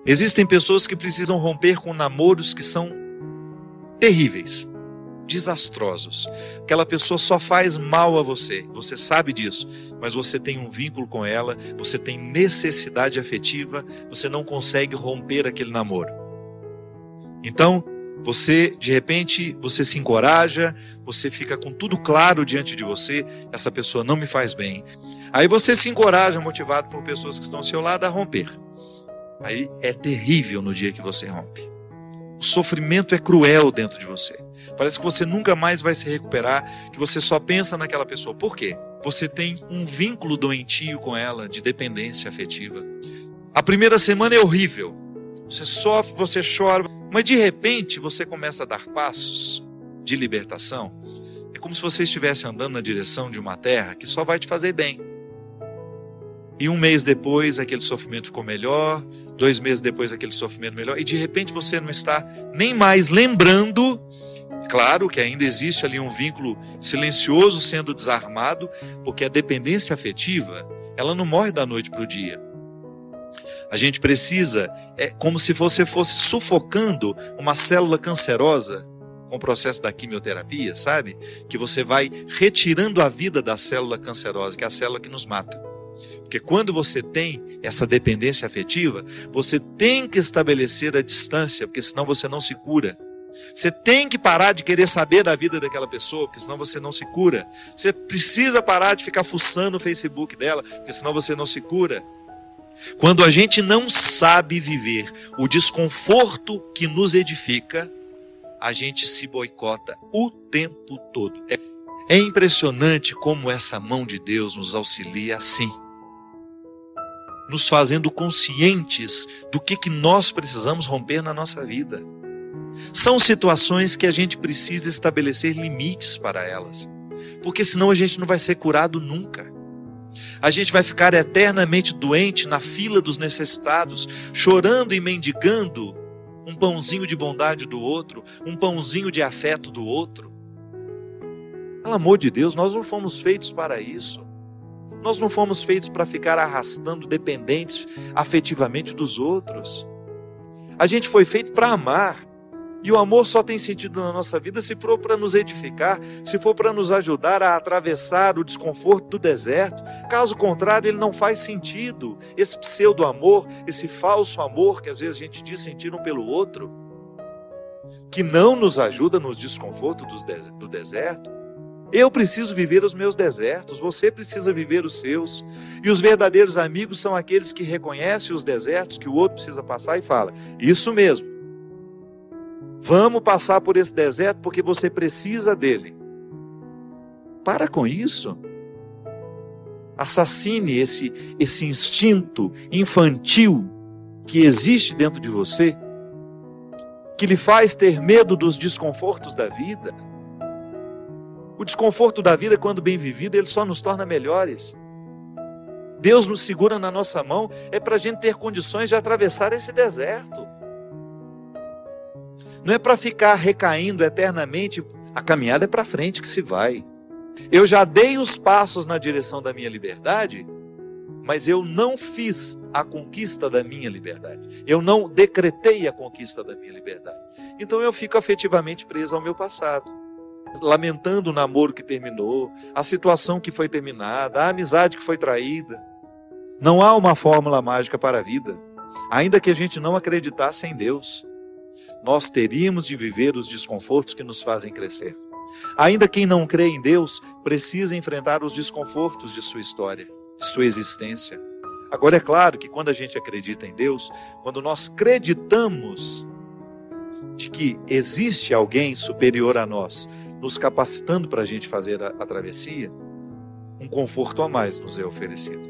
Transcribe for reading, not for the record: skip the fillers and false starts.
Existem pessoas que precisam romper com namoros que são terríveis, desastrosos. Aquela pessoa só faz mal a você, você sabe disso, mas você tem um vínculo com ela, você tem necessidade afetiva, você não consegue romper aquele namoro. Então, você, de repente, você se encoraja, você fica com tudo claro diante de você, essa pessoa não me faz bem. Aí você se encoraja, motivado por pessoas que estão ao seu lado, a romper. Aí é terrível no dia que você rompe. O sofrimento é cruel dentro de você. Parece que você nunca mais vai se recuperar, que você só pensa naquela pessoa. Por quê? Você tem um vínculo doentio com ela, de dependência afetiva. A primeira semana é horrível. Você sofre, você chora, mas de repente você começa a dar passos de libertação. É como se você estivesse andando na direção de uma terra que só vai te fazer bem. E um mês depois aquele sofrimento ficou melhor, 2 meses depois aquele sofrimento melhor, e de repente você não está nem mais lembrando. Claro que ainda existe ali um vínculo silencioso sendo desarmado, porque a dependência afetiva, ela não morre da noite para o dia. A gente precisa, é como se você fosse sufocando uma célula cancerosa com o processo da quimioterapia, sabe? Que você vai retirando a vida da célula cancerosa, que é a célula que nos mata. Porque quando você tem essa dependência afetiva, você tem que estabelecer a distância, porque senão você não se cura. Você tem que parar de querer saber da vida daquela pessoa, porque senão você não se cura. Você precisa parar de ficar fuçando o Facebook dela, porque senão você não se cura. Quando a gente não sabe viver o desconforto que nos edifica, a gente se boicota o tempo todo. É impressionante como essa mão de Deus nos auxilia assim, nos fazendo conscientes do que nós precisamos romper na nossa vida. São situações que a gente precisa estabelecer limites para elas, porque senão a gente não vai ser curado nunca. A gente vai ficar eternamente doente na fila dos necessitados, chorando e mendigando um pãozinho de bondade do outro, um pãozinho de afeto do outro. Pelo amor de Deus, nós não fomos feitos para isso. Nós não fomos feitos para ficar arrastando dependentes afetivamente dos outros. A gente foi feito para amar. E o amor só tem sentido na nossa vida se for para nos edificar, se for para nos ajudar a atravessar o desconforto do deserto. Caso contrário, ele não faz sentido. Esse pseudo-amor, esse falso amor que às vezes a gente diz sentir um pelo outro, que não nos ajuda nos desconfortos do deserto. Eu preciso viver os meus desertos, você precisa viver os seus. E os verdadeiros amigos são aqueles que reconhecem os desertos que o outro precisa passar e fala: isso mesmo. Vamos passar por esse deserto porque você precisa dele. Para com isso. Assassine esse instinto infantil que existe dentro de você, que lhe faz ter medo dos desconfortos da vida. O desconforto da vida, quando bem vivido, ele só nos torna melhores. Deus nos segura na nossa mão, é para a gente ter condições de atravessar esse deserto. Não é para ficar recaindo eternamente, a caminhada é para frente que se vai. Eu já dei os passos na direção da minha liberdade, mas eu não fiz a conquista da minha liberdade. Eu não decretei a conquista da minha liberdade. Então eu fico afetivamente preso ao meu passado, lamentando o namoro que terminou, a situação que foi terminada, a amizade que foi traída. Não há uma fórmula mágica para a vida, ainda que a gente não acreditasse em Deus. Nós teríamos de viver os desconfortos que nos fazem crescer. Ainda quem não crê em Deus precisa enfrentar os desconfortos de sua história, de sua existência. Agora é claro que quando a gente acredita em Deus, quando nós acreditamos de que existe alguém superior a nós, nos capacitando para a gente fazer a travessia, um conforto a mais nos é oferecido.